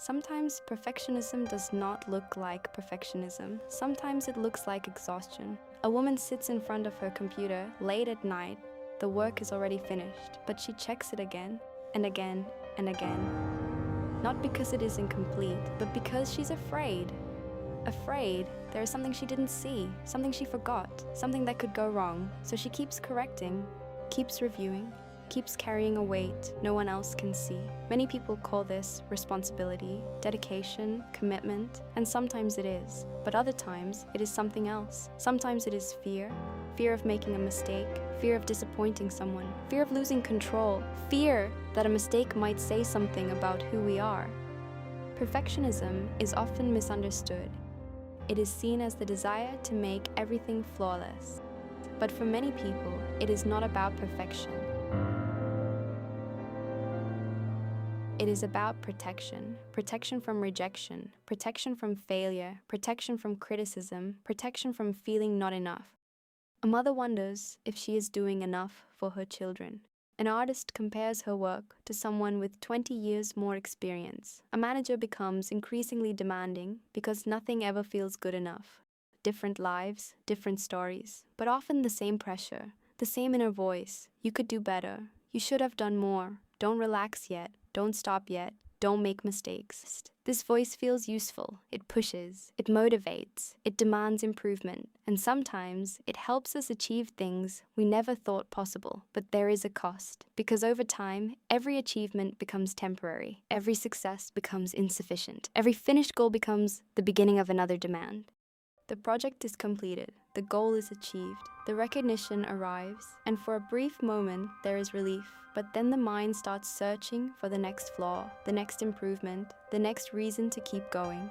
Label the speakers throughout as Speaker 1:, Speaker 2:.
Speaker 1: Sometimes perfectionism does not look like perfectionism. Sometimes it looks like exhaustion. A woman sits in front of her computer late at night. The work is already finished, but she checks it again and again and again. Not because it is incomplete, but because she's afraid. Afraid there is something she didn't see, something she forgot, something that could go wrong. So she keeps correcting, keeps reviewing, keeps carrying a weight no one else can see. Many people call this responsibility, dedication, commitment, and sometimes it is. But other times, it is something else. Sometimes it is fear. Fear of making a mistake, fear of disappointing someone, fear of losing control, fear that a mistake might say something about who we are. Perfectionism is often misunderstood. It is seen as the desire to make everything flawless. But for many people, it is not about perfection. It is about protection. Protection from rejection, protection from failure, protection from criticism, protection from feeling not enough. A mother wonders if she is doing enough for her children. An artist compares her work to someone with 20 years more experience. A manager becomes increasingly demanding because nothing ever feels good enough. Different lives, different stories, but often the same pressure, the same inner voice. You could do better. You should have done more. Don't relax yet. Don't stop yet. Don't make mistakes. This voice feels useful. It pushes. It motivates. It demands improvement. And sometimes it helps us achieve things we never thought possible. But there is a cost. Because over time, every achievement becomes temporary. Every success becomes insufficient. Every finished goal becomes the beginning of another demand. The project is completed. The goal is achieved. The recognition arrives. And for a brief moment, there is relief. But then the mind starts searching for the next flaw, the next improvement, the next reason to keep going.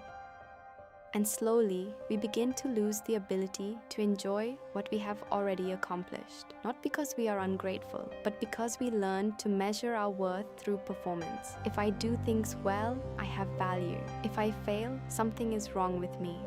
Speaker 1: And slowly, we begin to lose the ability to enjoy what we have already accomplished. Not because we are ungrateful, but because we learn to measure our worth through performance. If I do things well, I have value. If I fail, something is wrong with me.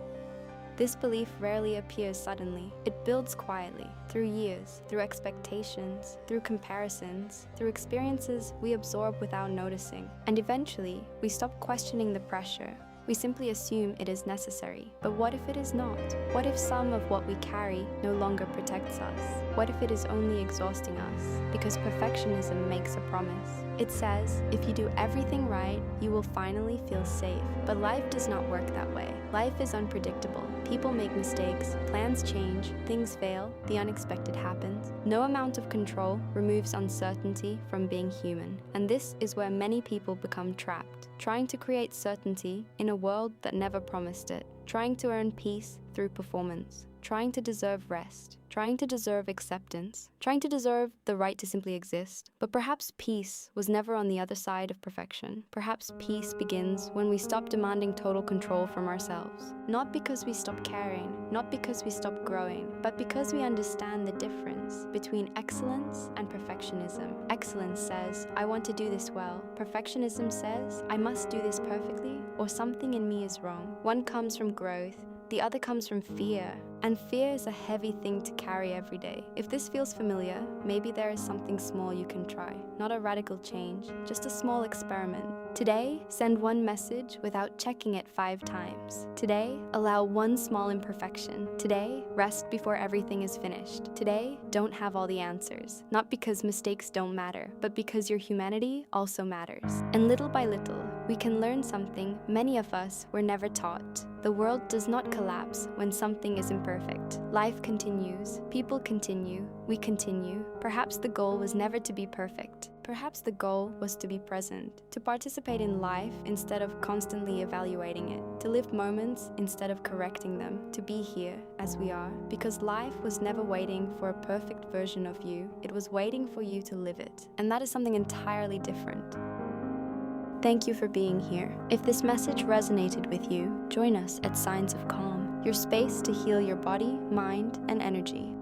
Speaker 1: This belief rarely appears suddenly. It builds quietly, through years, through expectations, through comparisons, through experiences we absorb without noticing. And eventually, we stop questioning the pressure. We simply assume it is necessary. But what if it is not? What if some of what we carry no longer protects us? What if it is only exhausting us? Because perfectionism makes a promise. It says, if you do everything right, you will finally feel safe. But life does not work that way. Life is unpredictable. People make mistakes, plans change, things fail, the unexpected happens. No amount of control removes uncertainty from being human. And this is where many people become trapped, trying to create certainty in a world that never promised it, trying to earn peace through performance, trying to deserve rest, trying to deserve acceptance, trying to deserve the right to simply exist. But perhaps peace was never on the other side of perfection. Perhaps peace begins when we stop demanding total control from ourselves. Not because we stop caring, not because we stop growing, but because we understand the difference between excellence and perfectionism. Excellence says, I want to do this well. Perfectionism says, I must do this perfectly, or something in me is wrong. One comes from growth, the other comes from fear. And fear is a heavy thing to carry every day. If this feels familiar, maybe there is something small you can try. Not a radical change, just a small experiment. Today, send one message without checking it 5 times. Today, allow one small imperfection. Today, rest before everything is finished. Today, don't have all the answers. Not because mistakes don't matter, but because your humanity also matters. And little by little, we can learn something many of us were never taught. The world does not collapse when something is imperfect. Life continues, people continue, we continue. Perhaps the goal was never to be perfect. Perhaps the goal was to be present, to participate in life instead of constantly evaluating it, to live moments instead of correcting them, to be here as we are. Because life was never waiting for a perfect version of you, it was waiting for you to live it. And that is something entirely different. Thank you for being here. If this message resonated with you, join us at Signs of Calm, your space to heal your body, mind, and energy.